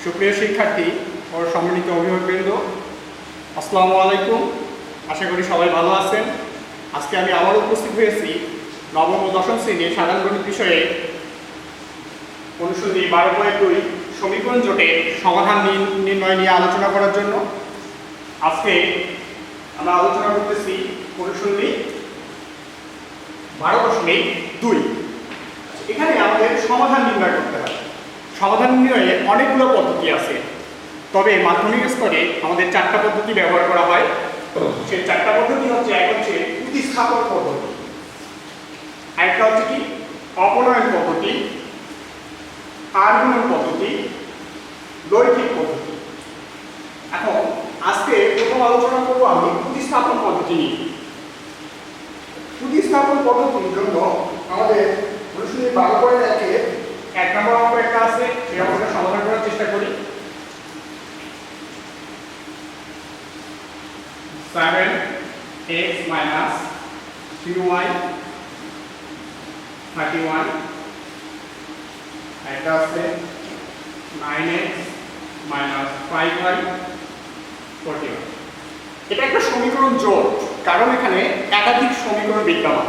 সুপ্রিয় শিক্ষার্থী ও সম্মানিত অভিভাবকবৃন্দ, আসসালামু আলাইকুম। আশা করি সবাই ভালো আছেন। আজকে আমি আবারও উপস্থিত হয়েছি নবম ও দশম শ্রেণীর সাধারণ গণিত বিষয়ে অনুশীলনী 12.2 সমীকরণ জোটের সমাধান নির্ণয় নিয়ে আলোচনা করার জন্য। আজকে আমরা আলোচনা করতেছি অনুশীলনী 12.2। এখানে আমাদের সমাধান নির্ণয় করতে হবে। সমাধান নির্ণয়ে অনেকগুলো পদ্ধতি আছে, তবে মাধ্যমিক স্তরে আমাদের 4টা পদ্ধতি ব্যবহার করা হয়। সেই 4টা পদ্ধতি হচ্ছে, এক হচ্ছে প্রতিস্থাপন পদ্ধতি, একটা হচ্ছে কি অপনয়ন পদ্ধতি, আরগুণন পদ্ধতি, রৈখিক পদ্ধতি। এখন আজকে প্রথম আলোচনা করব আমি প্রতিস্থাপন পদ্ধতি নিয়ে। প্রতিস্থাপন পদ্ধতির জন্য আমাদের অনুশীলনী 12.1 এক নম্বর অঙ্ক একটা আছে, সেই অঙ্কটা সমাধান করার চেষ্টা করি। 7x - 3y 31, একটা আছে 9x - 5y 41। এটা একটা সমীকরণ জোট, কারণ এখানে একাধিক সমীকরণ বিদ্যমান।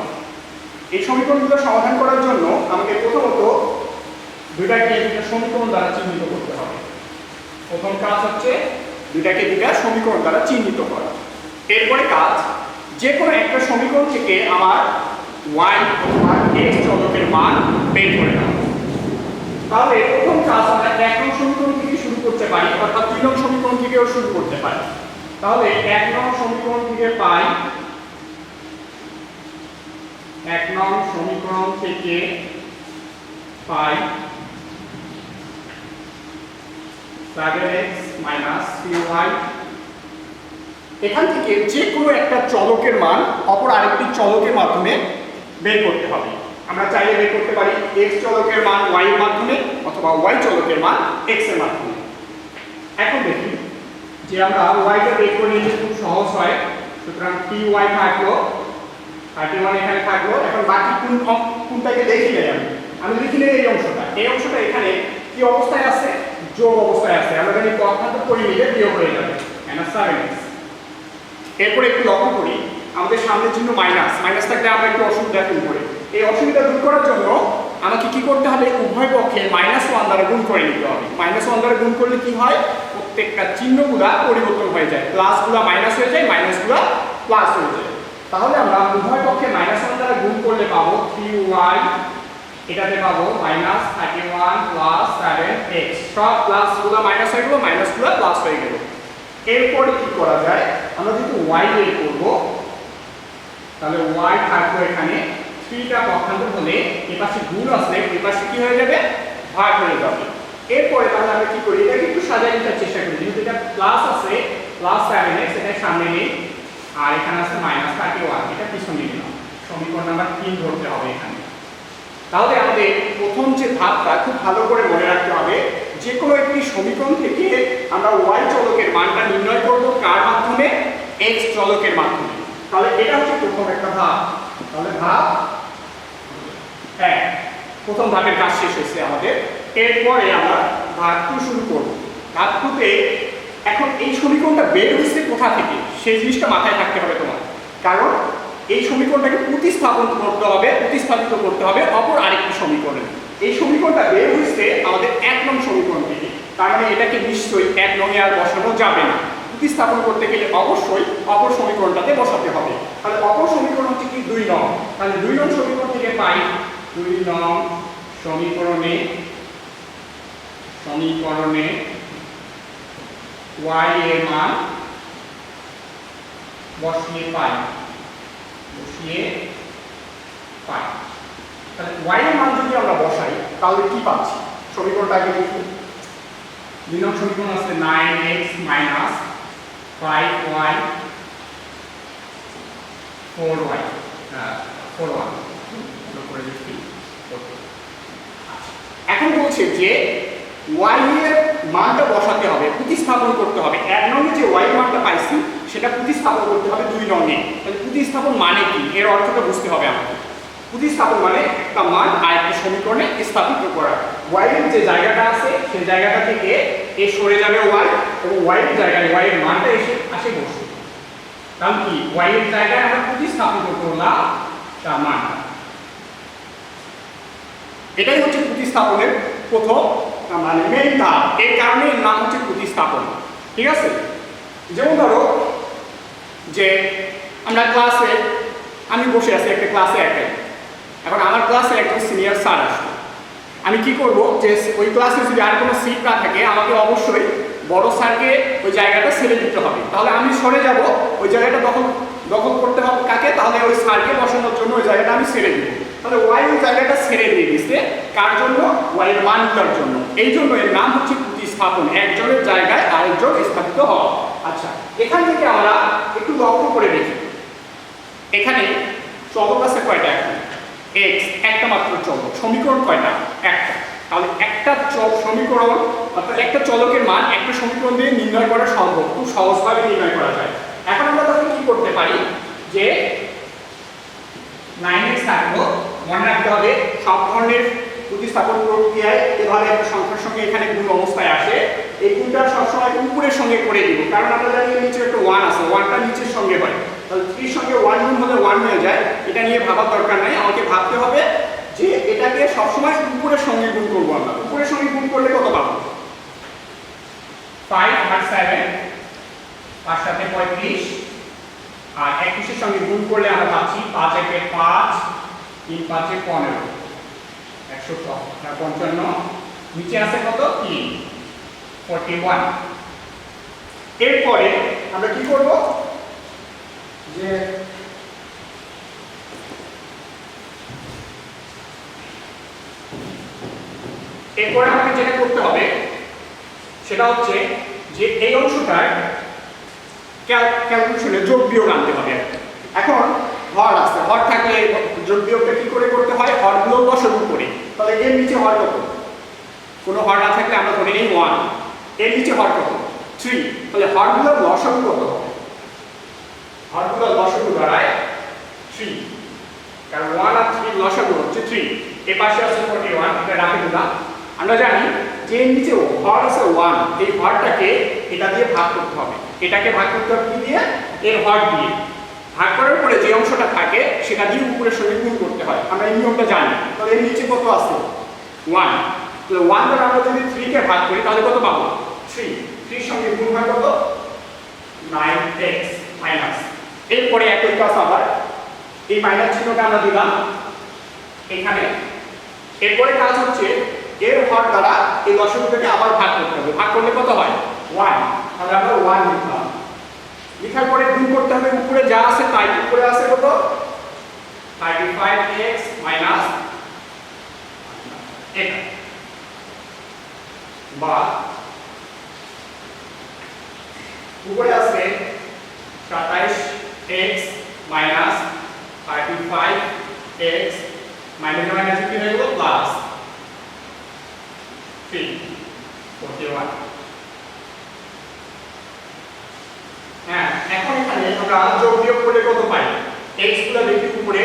এই সমীকরণগুলো সমাধান করার জন্য আমাকে প্রথমত দুইটাকে দুইটা সমীকরণ দ্বারা চিহ্নিত করতে হবে। প্রথম কাজ হচ্ছে দুইটাকে দুইটা সমীকরণ দ্বারা চিহ্নিত করা। এরপরে কাজ, যে কোনো একটা সমীকরণ থেকে আমার y অথবা x চলকের মান বের করে নেওয়া। তাহলে প্রথম কাজ আমরা 1 নং সমীকরণ থেকে শুরু করতে পারি, অর্থাৎ 2 নং সমীকরণ থেকেও শুরু করতে পারি। তাহলে 1 নং সমীকরণ থেকে পাই, 1 নং সমীকরণ থেকে পাই 7x - 3y। এখান থেকে যে কোনো একটা চলকের মান অপর আরেকটি চলকের মাধ্যমে বের করতে হবে। আমরা চাইলে বের করতে পারি x চলকের মান y এর মাধ্যমে অথবা y চলকের মান x এর মাধ্যমে। এখন দেখি যে আমরা y টা বের করে নিলে খুব সহজ হয়। সুতরাং py থাকলো, 31 এখানে থাকলো। এখন বাকি কোনটাকে দেখি নাই আমি লিখি নেই এই অংশটা এখানে কি অবস্থায় আছে? যোগ অবস্থায় আছে। আমরা জানি পক্ষান্তর করে নিলে বিয়োগ হয়ে যাবে, 7x। এরপর একটু লক্ষ্য করি, আমাদের সামনের চিহ্ন মাইনাস থাকলে আমরা একটু অসুবিধা ফিল করি। এই অসুবিধা দূর করার জন্য আমাকে কি করতে হবে? উভয় পক্ষে -1 দ্বারা গুণ করে নিতে হবে। -1 দ্বারা গুণ করলে কি হয়? প্রত্যেকটা চিহ্নগুলা পরিবর্তন হয়ে যায়, প্লাসগুলা মাইনাস হয়ে যায়, মাইনাসগুলা প্লাস হয়ে যায়। তাহলে আমরা উভয় পক্ষে -1 দ্বারা গুণ করলে পাবো 3y, এটাতে পাবো -31 + 7x। সব প্লাসগুলা মাইনাস হয়ে গেল, মাইনাসগুলা প্লাস হয়ে গেল। এরপরে কি করা যায়? আমরা যদি y বের করব, তাহলে y থাকবে এখানে 3টা পক্ষান্তর হলে এই পাশে গুণ আসলে এই পাশে কি হয়ে যাবে? ভাগ হয়ে যাবে। এরপরে তাহলে আমরা কি করি? এটাকে একটু সাজিয়ে নিতে চেষ্টা করি। যেহেতু এটা প্লাস আছে, +7x এটা সামনে নেই, আর এখানে আছে -31, এটা পিছনে নিলাম। সমীকরণ নাম্বার 3 ধরতে হবে এখানে। তাহলে আমাদের প্রথম যে ধাপটা খুব ভালো করে মনে রাখতে হবে, যে কোনো একটি সমীকরণ থেকে আমরা y চলকের মানটা নির্ণয় করব কার মাধ্যমে? x চলকের মাধ্যমে। তাহলে এটা হচ্ছে প্রথম একটা ধাপ। তাহলে ধাপ 1, প্রথম ধাপের কাজ শেষ হয়েছে আমাদের। এরপরে আমরা ধাপ 2 শুরু করব। ধাপ 2 তে এখন এই সমীকরণটা বের হচ্ছে কোথা থেকে, সেই জিনিসটা মাথায় থাকতে হবে তোমার। কারণ এই সমীকরণটাকে প্রতিস্থাপিত করতে হবে অপর আরেকটি সমীকরণে। এই সমীকরণটা বের হচ্ছে আমাদের 1 নং সমীকরণ থেকে। তার মানে এটাকে নিশ্চয়ই 1 নং এ আর বসানো যাবে না। প্রতিস্থাপন করতে গেলে অবশ্যই অপর সমীকরণটাতে বসাতে হবে। তাহলে অপর সমীকরণ হচ্ছে কি 2 নং। তাহলে 2 নং সমীকরণ থেকে পাই 2 নং সমীকরণে y এর মান বসিয়ে পাই। তাহলে y এর মান যদি আমরা বসাই তাহলে কি পাচ্ছি? সমীকরণটাকে দেখি। 2 নং সমীকরণ আছে 9x - 5y 4y 41। এখন বলছে যে y এর মানটা বসাতে হবে, প্রতিস্থাপন করতে হবে। 1 নং এ যে y এর মানটা পাইছি সেটা প্রতিস্থাপন করতে হবে 2 নং এ। তাহলে প্রতিস্থাপন মানে কি, এর অর্থটা বুঝতে হবে আমাদের। প্রতিস্থাপন মানে একটা মান আরেকটা সমীকরণে স্থাপিত করা। y এর যে জায়গাটা আছে সেই জায়গাটা থেকে এ সরে যাবে y এবং y এর জায়গায় y এর মানটা এসে আসে বসবে। কারণ কি y এর জায়গায় আমরা প্রতিস্থাপিত করলাম তার মানটা। এটাই হচ্ছে প্রতিস্থাপনের প্রথম মানে মেইন ধাপ। এর কারণে এর নাম হচ্ছে প্রতিস্থাপন। ঠিক আছে? যেমন ধরো যে আমরা ক্লাসে আমি বসে আছি একটা ক্লাসে একাই। এখন আমার ক্লাসে একজন সিনিয়র স্যার আসবে। আমি কি করব যে ওই ক্লাসে যদি আর কোনো সিট না থাকে আমাকে অবশ্যই বড় স্যারকে ওই জায়গাটা ছেড়ে দিতে হবে। তাহলে আমি সরে যাব, ওই জায়গাটা দখল করতে হবে কাকে? তাহলে ওই স্যারকে বসানোর জন্য ওই জায়গাটা আমি ছেড়ে দিব। তাহলে ওয়াই ওই জায়গাটা ছেড়ে দিয়ে দিচ্ছে কার জন্য? ওয়াই এর মানটার জন্য। এই জন্য এর নাম হচ্ছে প্রতিস্থাপন, একজনের জায়গায় আরেকজন স্থাপিত হওয়া। আচ্ছা, এখান থেকে আমরা একটু লক্ষ্য করে দেখি এখানে চলক আছে কয়টা? এখন x, একটা মাত্র চলক। সমীকরণ কয়টা? একটা। তাহলে একটা সমীকরণ অর্থাৎ একটা চলকের মান একটা সমীকরণ দিয়ে নির্ণয় করা সম্ভব, খুব সহজভাবে নির্ণয় করা যায়। এখন আমরা তখন কি করতে পারি যে 9x থাকলো, মনে রাখতে হবে সব ধরনের প্রতিস্থাপন প্রক্রিয়ায় এভাবে একটা সংখ্যার সঙ্গে এখানে গুণ অবস্থায় আসে। এই গুণটা সবসময় উপরের সঙ্গে করে দিব, কারণ আমরা জানি নিচে একটা 1 আছে, 1টা নিচের সঙ্গে হয়। তাহলে 3 এর সঙ্গে 1 গুণ হলে 1 হয়ে যায়। এটা নিয়ে ভাবার দরকার নাই, আমাকে ভাবতে হবে যে এটাকে সবসময় উপরের সঙ্গে গুণ করব। আমরা উপরের সঙ্গে গুণ করলে কত পাবো? 5 আর 7, 5 সাথে 35, আর 21 এর সঙ্গে গুণ করলে আমরা পাচ্ছি 5 একে 5, 3 5 এ 15, 155। নিচে আছে কত? 3, 41। এরপরে আমরা কি করব যে এরপরে আমাকে যেটা করতে হবে সেটা হচ্ছে যে এই অংশটার ক্যালকুলেশনে যোগ বিয়োগ আনতে হবে। এখন হর আছে, হর থাকলে যোগ বিয়োগটা কি করে করতে হয়? হরগুলো লসাগু করে। তাহলে এর নিচে হর কত? কোনো হর না থাকলে আমরা ধরে নিই 1। এর নিচে হর কত? 3। তাহলে হরগুলোর লসাগু কত হবে? হরগুলোর লসাগু দাঁড়ায় 3, কারণ 1 আর 3 লসাগু হচ্ছে 3। এই পাশে আছে 41, এটা রাখে দিলাম। আমরা জানি যে এর নিচে হর আছে 1, এই হরটাকে এটা দিয়ে ভাগ করতে হবে। এটাকে ভাগ করতে হবে কি দিয়ে? এর হর দিয়ে। ভাগ করার পরে যে অংশটা থাকে সেটা দিয়ে উপরের সঙ্গে গুণ করতে হয়, আমরা এই নিয়মটা জানি। তাহলে এর নিচে কত আছে? 1। তাহলে 1 দ্বারা আমরা যদি 3 কে ভাগ করি তাহলে কত পাবো? 3। 3 এর সঙ্গে গুণ হয় কত? 9x minus. এরপরে একই কাজ আবার এই মাইনাস চিহ্নটা আমরা দিলাম এখানে। এরপরে কাজ হচ্ছে এর হর দ্বারা এই লসাগুটাকে আবার ভাগ করতে হবে। ভাগ করলে কত হয়? 1। তাহলে আমরা 1 লিখলাম। লিখার পরে গুণ করতে হবে উপরে যা আছে তাই। উপরে আছে কত? 35x মাইনাস এটা, বা উপরে আছে 27x minus 35x minus minus কি হয়ে গেল? প্লাস 41। হ্যাঁ, এখন এখানে আমরা যোগ বিয়োগ করলে কত পাই? x গুলো দেখি উপরে,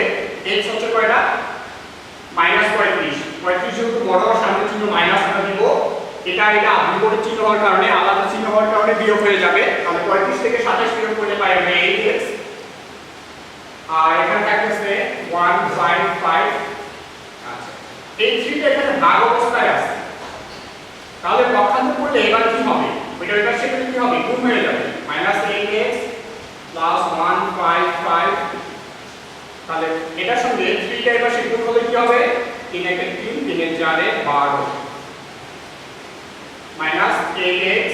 x হচ্ছে কয়টা? -35। 35 যেহেতু বড় সামনে চিহ্ন মাইনাস আমরা দিব, এটা বিপরীত চিহ্ন হওয়ার কারণে, আলাদা চিহ্ন হওয়ার কারণে বিয়োগ হয়ে যাবে। তাহলে 35 থেকে 27 বিয়োগ করলে পাই আমরা 8x। আর এখানে থাকতেছে 155। আচ্ছা, এই 3টা এখানে ভাগ অবস্থায় আছে। তাহলে পক্ষান্তর করলে এবার কি হবে? ওইটা এবার সেখানে কি হবে? গুণ হয়ে যাবে। -8x plus 155। তাহলে এটার সঙ্গে 3টা এবার গুণ হলে কি হবে? 3 একে 3, 3 এর 4 এ 12 -8x।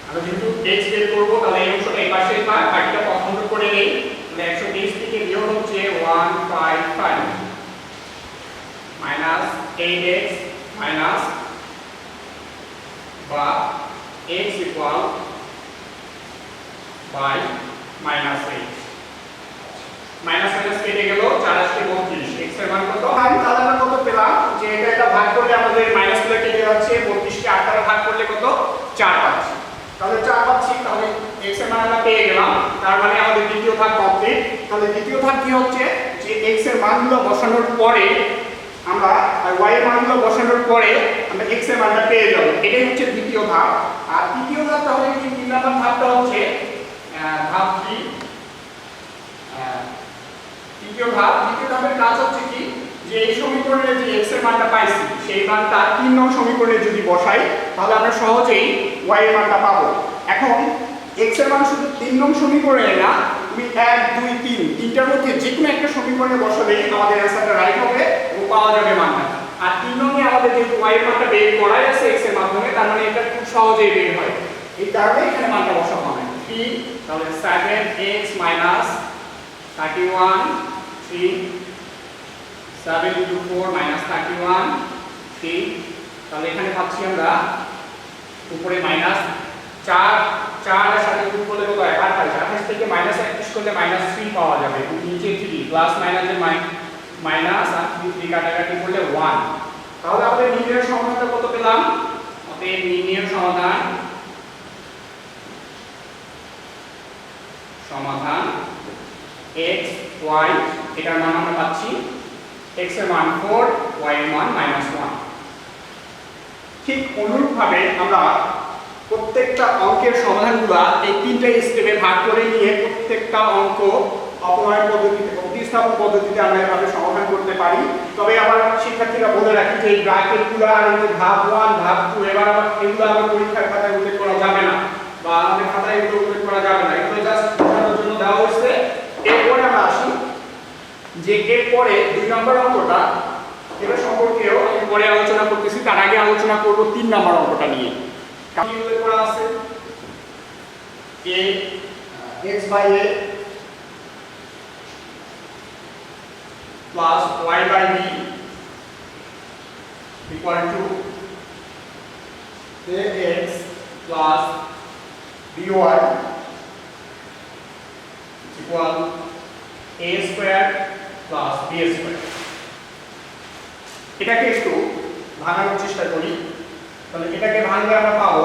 আমরা যেহেতু x বের করব তাহলে এই অংশটা এই পাশে পাই, বাকিটা পক্ষান্তর করে নেই। তাহলে 120 থেকে বিয়োগ হচ্ছে 155 -8x মাইনাস বা x equal by -8। Minus minus কেটে গেল, 4 আসছে 32। x এর মান কত? তাহলে আমরা কত পেলাম? যে এটা ভাগ করলে আমাদের মাইনাস গুলো কেটে যাচ্ছে। 32 কে 8 দ্বারা ভাগ করলে কত? 4 পাচ্ছি। তাহলে 4 পাচ্ছি, তাহলে x এর মান আমরা পেয়ে গেলাম। তার মানে আমাদের দ্বিতীয় ধাপ কমপ্লিট। তাহলে দ্বিতীয় ধাপ কি হচ্ছে? যে যে x এর মানগুলো বসানোর পরে আমরা y এর মানগুলো বসানোর পরে আমরা x এর মানটা পেয়ে যাব। এটাই হচ্ছে দ্বিতীয় ধাপ। আর তৃতীয় ধাপটা হচ্ছে কি, 3 নাম্বার ধাপটা হচ্ছে ধাপ কি, দ্বিতীয় ধাপের কাজ হচ্ছে কি, যে এই সমীকরণে যে x এর মানটা পাইছি সেই মানটা 3 নং সমীকরণে যদি বসাই তাহলে আমরা সহজেই y এর মানটা পাবো। এখন x এর মান শুধু 3 নং সমীকরণে না, তুমি 1 2 3 তিনটার মধ্যে যে কোনো একটা সমীকরণে বসালেই আমাদের অ্যানসারটা রাইট হবে এবং পাওয়া যাবে মানটা। আর 3 নংয়ে আমাদের যে y এর মানটা বের করাই আছে x এর মাধ্যমে, তার মানে এটা খুব সহজেই বের হয়। এই কারণে এখানে মানটা বসানো হবে 3, তাহলে 7x - 31 3, 7 × 4 - 31 3, তাহলে এখানে পাচ্ছি আমরা উপরে মাইনাস 4 এর সাথে গুণ করলে কত হয় 28, 28 থেকে -31 করলে -3 পাওয়া যাবে এবং নিচে 3 প্লাস মাইনাসের মাইনাস আর 3 কাটাকাটি করলে 1। তাহলে আমরা নির্ণয়ের সমাধানটা কত পেলাম? অতএব নির্ণয়ের সমাধান x y, এটার মান আমরা পাচ্ছি x এর মান 4, y এর মান -1। ঠিক অনুরূপভাবে আমরা প্রত্যেকটা অঙ্কের সমাধানগুলো এই তিনটা স্টেপে ভাগ করে নিয়ে প্রত্যেকটা অঙ্ক অপনয়ন পদ্ধতিতে, প্রতিস্থাপন পদ্ধতিতে আমরা এভাবে সমাধান করতে পারি। তবে আবার শিক্ষার্থীরা বলে রাখি যে এই ব্র্যাকেটগুলো আর এই যে ধাপ 1 ধাপ 2 এবার আবার এগুলো আবার পরীক্ষার খাতায় উল্লেখ করা যাবে না বা আমাদের খাতায় এগুলো উল্লেখ করা যাবে না, এগুলো জাস্ট বোঝানোর জন্য দেওয়া হয়েছে। এরপরে আমরা আসি যে এরপরে 2 নম্বর অঙ্কটা, এটা সম্পর্কেও আমি পরে আলোচনা করতেছি, তার আগে আলোচনা করব 3 নম্বর অঙ্কটা নিয়ে। কি উল্লেখ করা আছে? x/a plus y/b equal to ax plus by equal a square plus b square। এটাকে একটু ভাঙানোর চেষ্টা করি। তাহলে এটাকে ভাঙলে আমরা পাবো,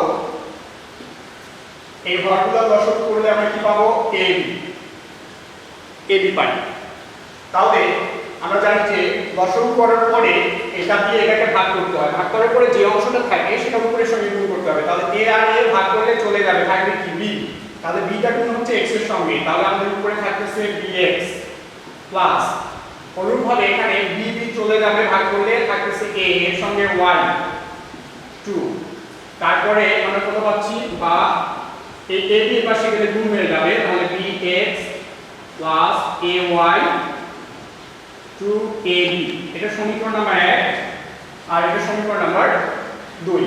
এই ঘরগুলো দশক করলে আমরা কি পাবো? ab পাই। তাহলে আমরা জানি যে দশক করার পরে এটা দিয়ে এটাকে ভাগ করতে হয়, ভাগ করার পরে যে অংশটা থাকে সেটার উপরে সঙ্গে গুণ করতে হবে। তাহলে a আর a ভাগ করলে চলে যাবে, থাকবে কি b। তাহলে b টা গুণ হচ্ছে x এর সঙ্গে, তাহলে আমাদের উপরে থাকতেছে bx প্লাস অনুরূপভাবে এখানে b চলে যাবে, ভাগ করলে থাকতেছে a এর সঙ্গে y 2। তারপরে আমরা কত পাচ্ছি, বা এই ab এর পাশে গেলে গুণ হয়ে যাবে, তাহলে bx প্লাস ay 2ab। এটা সমীকরণ নাম্বার 1 আর এটা সমীকরণ নাম্বার 2।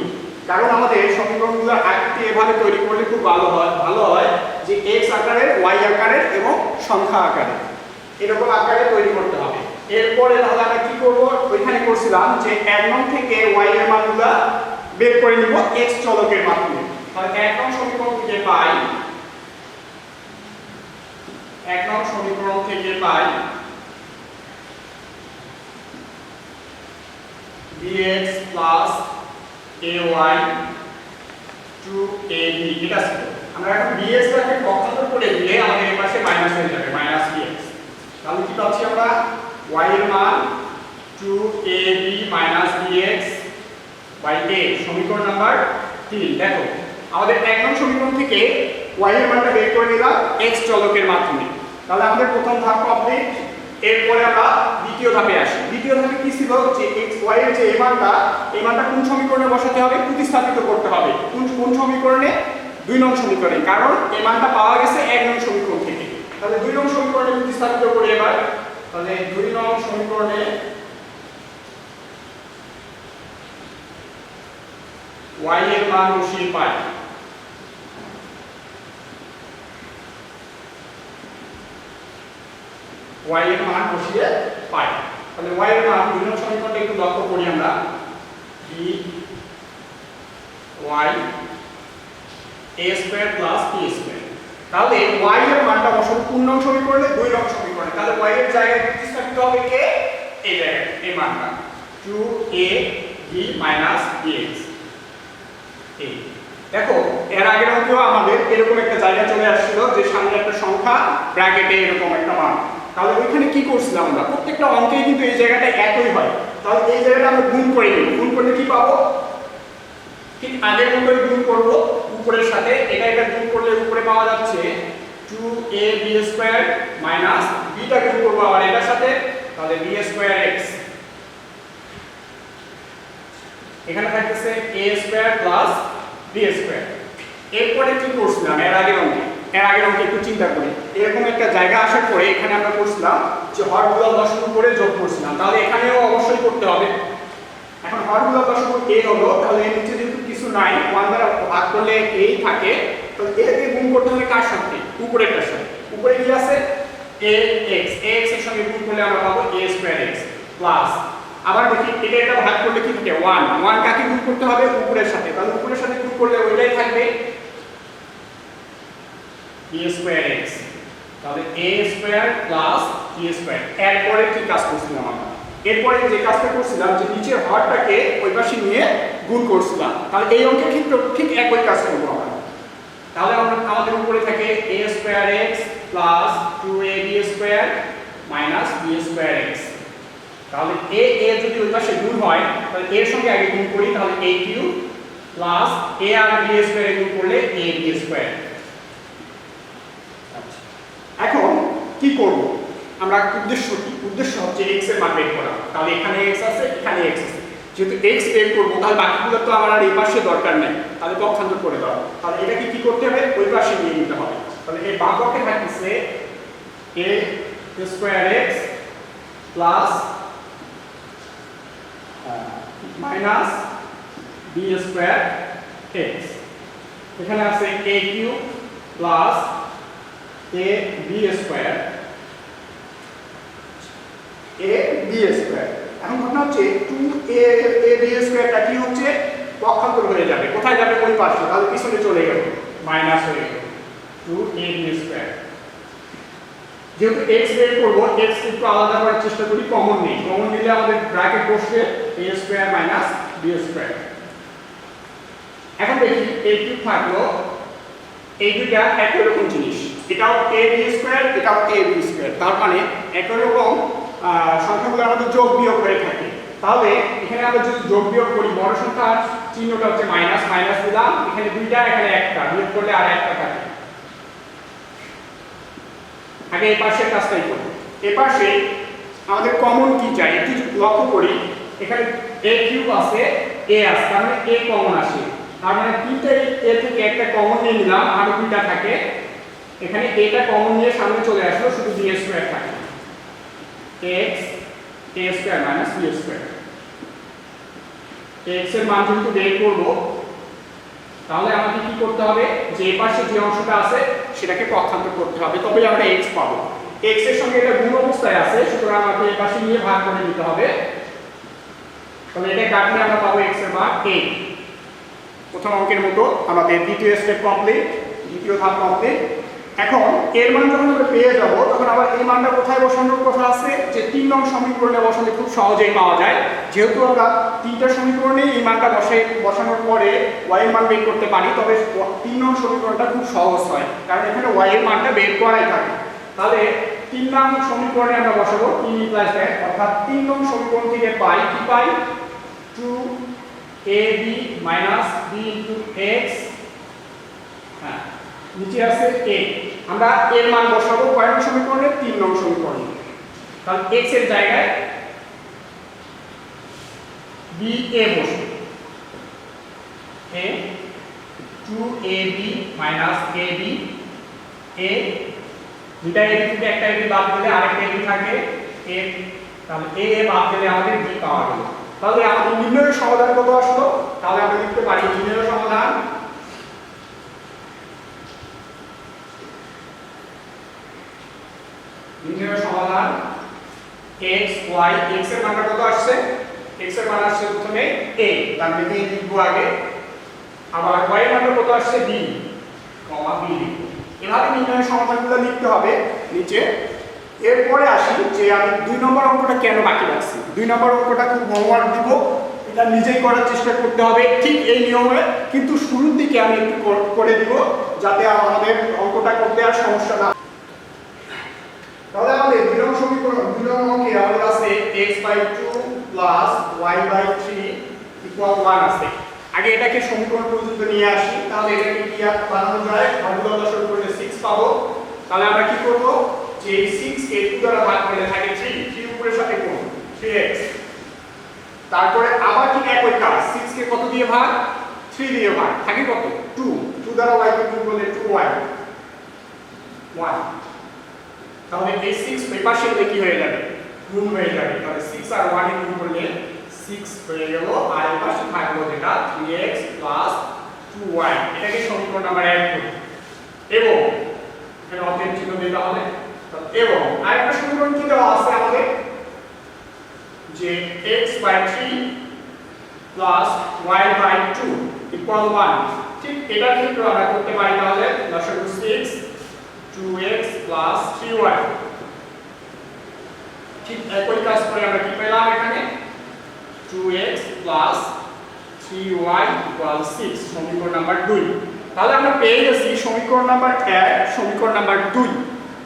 কারণ আমাদের সমীকরণগুলো আকৃতি এভাবে তৈরি করলে খুব ভালো হয় যে x আকারের, y আকারের এবং সংখ্যা আকারের, এরকম আকারে তৈরি করতে হবে। এরপরে তাহলে আমরা কি করব? ওইখানে করছিলাম যে 1 নং থেকে y এর মানগুলো বের করে নিব x চলকের মাধ্যমে। তাহলে 1 নং সমীকরণ থেকে পাই, 1 নং সমীকরণ থেকে পাই bx plus ay 2ab। এটা ছিল, আমরা এখন bx টাকে পক্ষান্তর করে দিলে আমাদের এই পাশে মাইনাস হয়ে যাবে, -bx। তাহলে কি পাচ্ছি আমরা? y এর মান 2ab bx by a, সমীকরণ নাম্বার 3। দেখো আমাদের 1 নং সমীকরণ থেকে y এর মানটা বের করে নিলাম x চলকের মাধ্যমে। তাহলে আমাদের প্রথম ধাপ কমপ্লিট। এরপরে আমরা দ্বিতীয় ধাপে আসি। দ্বিতীয় ধাপে কি ছিল, যে x y এর যে এই মানটা কোন সমীকরণে বসাতে হবে? প্রতিস্থাপিত করতে হবে। কোন সমীকরণে? 2 নং সমীকরণে, কারণ এই মানটা পাওয়া গেছে 1 নং সমীকরণ থেকে। তাহলে 2 নং সমীকরণে প্রতিস্থাপিত করি এবার। তাহলে 2 নং সমীকরণে y এর মান বসিয়ে পাই, y এর মান বসিয়ে পাই। তাহলে y এর মান 2 নং সমীকরণটা একটু লক্ষ্য করি আমরা, b y a square plus b square. তাহলে y এর মানটা বসাবো 3 নং সমীকরণে, 2 নং সমীকরণে। তাহলে y এর জায়গায় প্রতিস্থাপিত হবে কে? এই জায়গায় এই মানটা 2ab bx। এই দেখো এর আগের অঙ্কেও আমাদের এরকম একটা জায়গা চলে আসছিল যে সামনে একটা সংখ্যা, ব্র্যাকেটে এরকম একটা মান। তাহলে ওইখানে কি করছিলাম আমরা, প্রত্যেকটা অঙ্কেই কিন্তু এই জায়গাটা একই হয়। তাহলে এই জায়গাটা আমরা গুণ করে নিই, গুণ করলে কি পাবো, ঠিক আগের মতোই গুণ করব উপরের সাথে। এটা গুণ করলে উপরে পাওয়া যাচ্ছে 2ab² মাইনাস বিটা গুণ করবো আবার এটার সাথে, তাহলে b²x, এখানে থাকতেছে a² প্লাস b²। এরপরে কি করছিলাম এর আগের অঙ্কে একটু চিন্তা করি। এরকম একটা জায়গা আসার পরে এখানে আমরা করছিলাম যে হরগুলো লসাগু করে যোগ করছিলাম, তাহলে এখানেও অবশ্যই করতে হবে। এখন হরগুলো লসাগু a হলো, তাহলে এর নিচে যেহেতু কিছু নাই, 1 দ্বারা ভাগ করলে এই থাকে, তাহলে a কে গুণ করতে হবে কার সাথে, উপরেরটার সাথে। উপরে কি আছে ax, ax এর সঙ্গে গুণ করলে আমরা পাবো a²x প্লাস, আবার দেখি এটা ভাগ করলে কি থাকে 1, 1 কাকে গুণ করতে হবে, উপরের সাথে, তাহলে উপরের সাথে গুণ করলে ওইটাই থাকবে b²x, তাহলে a² প্লাস b²। এরপরে কি কাজ করছিলাম আমরা, এরপরে যে কাজটা করছিলাম যে নিচের হরটাকে ওই পাশে নিয়ে গুণ করছিলাম, তাহলে এই অঙ্কের ক্ষেত্রে ঠিক একই কাজ করব আমরা। তাহলে আমাদের উপরে থাকে a²x plus 2ab² minus b²x। তাহলে a যদি ওই পাশে গুণ হয় তাহলে এর সঙ্গে আগে গুণ করি, তাহলে a³ plus a R b² এর গুণ করলে ab²। আচ্ছা, এখন কি করব আমরা, উদ্দেশ্য হচ্ছে x এর মান বের করা। তাহলে এখানে x আছে, এখানে x আছে, যেহেতু x বের করব তাহলে বাকিগুলো তো আমার আর এই পাশে দরকার নেই, তাহলে পক্ষান্তর করে দাও। তাহলে এটাকে কি করতে হবে, ওই পাশে নিয়ে নিতে হবে। তাহলে এই বাম পক্ষে থাকতেছে a² প্লাস মাইনাস b²x, এখানে আছে a³ প্লাস ab², এখন ঘটনা হচ্ছে 2ab² কি হচ্ছে, পক্ষান্তর হয়ে যাবে, কোথায় যাবে, ওই পাশে, তাহলে পিছনে চলে গেল, মাইনাস হয়ে গেল 2ab²। যেহেতু x বের করব, x একটু আলাদা করার চেষ্টা করি, কমন নেই, কমন নিলে আমাদের ব্র্যাকেট বসবে a² মাইনাস b²। এখন দেখি a³ থাকলো, এই দুইটা একই রকম জিনিস, এটাও ab², এটাও ab², তার মানে একই রকম সংখ্যাগুলো আমাদের যোগ বিয়োগ হয়ে থাকে। তাহলে এখানে আমরা যদি যোগ বিয়োগ করি, বড় সংখ্যার চিহ্নটা হচ্ছে মাইনাস, মাইনাস দিলাম, এখানে দুইটা, এখানে একটা, বিয়োগ করলে আর একটা থাকে। আগে এই পাশের কাজটাই করি, এই পাশে আমাদের কমন কি চাই একটু লক্ষ্য করি, এখানে a³ আছে, a আছে, তার মানে a কমন আসে, তার মানে তিনটা a থেকে একটা কমন নিয়ে নিলাম, আর দুইটা থাকে, এখানে এটা কমন নিয়ে সামনে চলে আসলো, শুধু b² থাকে, x a² minus b²। x এর মান যেহেতু বের করব, তাহলে আমাকে কি করতে হবে, যে এই পাশে যে অংশটা আছে সেটাকে পক্ষান্তর করতে হবে, তবে আমরা x পাবো। x এর সঙ্গে এটা গুণ অবস্থায় আছে, সুতরাং আমাকে এই পাশে নিয়ে ভাগ করে নিতে হবে, তাহলে এটা কাটলে আমরা পাবো x এর মান 8। প্রথম অঙ্কের মতো আমাদের দ্বিতীয় স্টেপ কমপ্লিট, দ্বিতীয় ধাপ কমপ্লিট। এখন এর মান যখন আমরা পেয়ে যাব, তখন আবার এই মানটা কোথায় বসানোর কথা আছে, যে 3 নং সমীকরণে বসালে খুব সহজেই পাওয়া যায়। যেহেতু আমরা তিনটা সমীকরণে এই মানটা বসানোর পরে y এর মান বের করতে পারি, তবে 3 নং সমীকরণটা খুব সহজ হয়, কারণ এখানে y এর মানটা বের করাই থাকে। তাহলে 3 নং সমীকরণে আমরা বসাবো 3 + 1, অর্থাৎ 3 নং সমীকরণ থেকে পাই কি পাই, 2ab মাইনাস b * x, হ্যাঁ নিচে আছে a, আমরা এর মান বসাবো কয় নং সমীকরণে, 3 নং সমীকরণে। তাহলে x এর জায়গায় ba বসবে, a 2ab minus ab, a দুইটা a থেকে একটা ab বাদ দিলে আরেকটা ab থাকে a, তাহলে a বাদ দিলে আমাদের b পাওয়া গেল। তাহলে আমাদের নির্ণয়ের সমাধান কত আসলো, তাহলে আমরা লিখতে পারি নির্ণয়ের সমাধান x y, x এর মানটা কত আসছে, x এর মান আসছে প্রথমে a, তার মানে b লিখবো আগে, আবার y এর মানটা কত আসছে b, b লিখবো। এভাবে নির্ণয়ের সমাধানগুলো লিখতে হবে নিচে। এরপরে আসি যে আমি 2 নম্বর অঙ্কটা কেন বাকি রাখছি। 2 নম্বর অঙ্কটা খুব হোমওয়ার্ক দিব, এটা নিজেই করার চেষ্টা করতে হবে ঠিক এই নিয়মে, কিন্তু শুরুর দিকে আমি একটু করে দিব যাতে আমাদের অঙ্কটা করতে আর সমস্যা না। তাহলে আমাদের 2 নং নং অঙ্কে আমাদের আছে x/2 y/3 1 আছে। আগে এটাকে সমীকরণ পর্যন্ত নিয়ে আসি, তাহলে এটাকে কি বানানো যায়, ভাগফল দশক করলে 6 পাবো। তাহলে আমরা কি করব, যে এই 6 কে 2 দ্বারা ভাগ করলে থাকে 3 উপরের সাথে কোণ 3x। তারপরে আবার ঠিক একই কাজ, 6 কে কত দিয়ে ভাগ, 3 দিয়ে ভাগ, থাকে কত 2 দ্বারা y কে গুণ করলে 2y 1। তাহলে এই 6 এই পাশে হলে কি হয়ে যাবে, গুণ হয়ে যাবে। তাহলে 6 আর 1 এর গুণ করলে 6 হয়ে গেল, আর এই পাশে থাকলো যেটা 3x 2y। এটাকে সমীকরণ নাম্বার 1 করি। এবং এখানে অঙ্কের চিহ্ন দিতে হবে। এবং আরেকটা সমীকরণ কি দেওয়া আছে আমাদের, যে x/3 y/2 1। ঠিক এটার ক্ষেত্রে আমরা করতে পারি, তাহলে দশক 6 2x 3y। ঠিক একই কাজ করে আমরা কি পেলাম এখানে, 2x 3y 6, সমীকরণ নাম্বার 2। তাহলে আমরা পেয়ে গেছি সমীকরণ নাম্বার 1, সমীকরণ নাম্বার 2।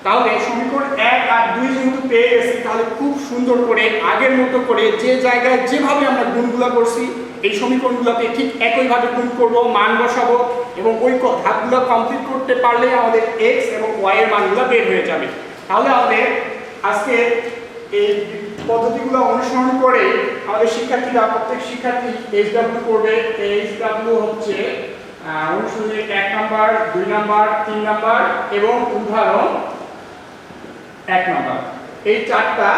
তাহলে সমীকরণ 1 আর 2 যেহেতু পেয়ে গেছি, তাহলে খুব সুন্দর করে আগের মতো করে যে জায়গায় যেভাবে আমরা গুণগুলো করছি এই সমীকরণগুলোকে ঠিক একইভাবে গুণ করব, মান বসাবো, এবং ওই ধাপগুলো কমপ্লিট করতে পারলে আমাদের x এবং y এর মানগুলো বের হয়ে যাবে। তাহলে আমাদের আজকে এই পদ্ধতিগুলো অনুসরণ করে আমাদের শিক্ষার্থীরা, প্রত্যেক শিক্ষার্থী HW করবে। HW হচ্ছে অনুশীলনী 1 নাম্বার, 2 নাম্বার, 3 নাম্বার এবং উদাহরণ 1 নাম্বার। এই 4টা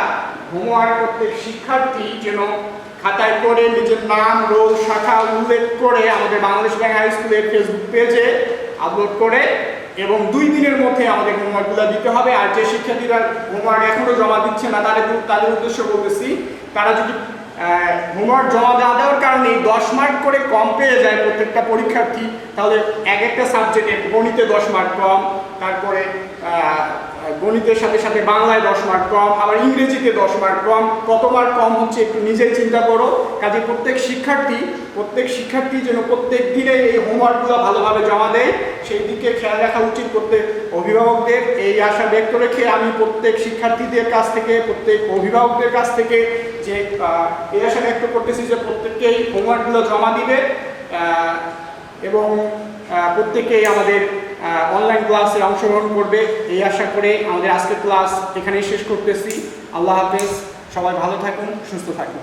হোমওয়ার্ক প্রত্যেক শিক্ষার্থী যেন খাতায় করে নিজের নাম, রোল, শাখা উল্লেখ করে আমাদের বাংলাদেশ ব্যাংক হাই স্কুলের ফেসবুক পেজে আপলোড করে, এবং 2 দিনের মধ্যে আমাদের হোমওয়ার্কগুলো দিতে হবে। আর যে শিক্ষার্থীরা হোমওয়ার্ক এখনো জমা দিচ্ছে না, তাদের উদ্দেশ্যে বলতেছি, তারা যদি হোমওয়ার্ক জমা না দেওয়ার কারণে 10 মার্ক করে কম পেয়ে যায় প্রত্যেকটা পরীক্ষার্থী, তাহলে একটা সাবজেক্টে গণিতে 10 মার্ক কম, তারপরে গণিতের সাথে সাথে বাংলায় 10 মার্ক কম, আবার ইংরেজিতে 10 মার্ক কম, কত মার্ক কম হচ্ছে একটু নিজেই চিন্তা করো। কাজে প্রত্যেক শিক্ষার্থী যেন প্রত্যেক দিনে এই হোমওয়ার্কগুলো ভালোভাবে জমা দেয়, সেই দিকে খেয়াল রাখা উচিত প্রত্যেক অভিভাবকদের। এই আশা ব্যক্ত রেখে আমি প্রত্যেক শিক্ষার্থীদের কাছ থেকে, প্রত্যেক অভিভাবকদের কাছ থেকে যে এই আশা ব্যক্ত করতেছি যে প্রত্যেককেই হোমওয়ার্কগুলো জমা দিবে, এবং প্রত্যেকেই আমাদের অনলাইন ক্লাসে অংশগ্রহণ করবে, এই আশা করে আমাদের আজকের ক্লাস এখানেই শেষ করতেছি। আল্লাহ হাফেজ, সবাই ভালো থাকুন, সুস্থ থাকুন।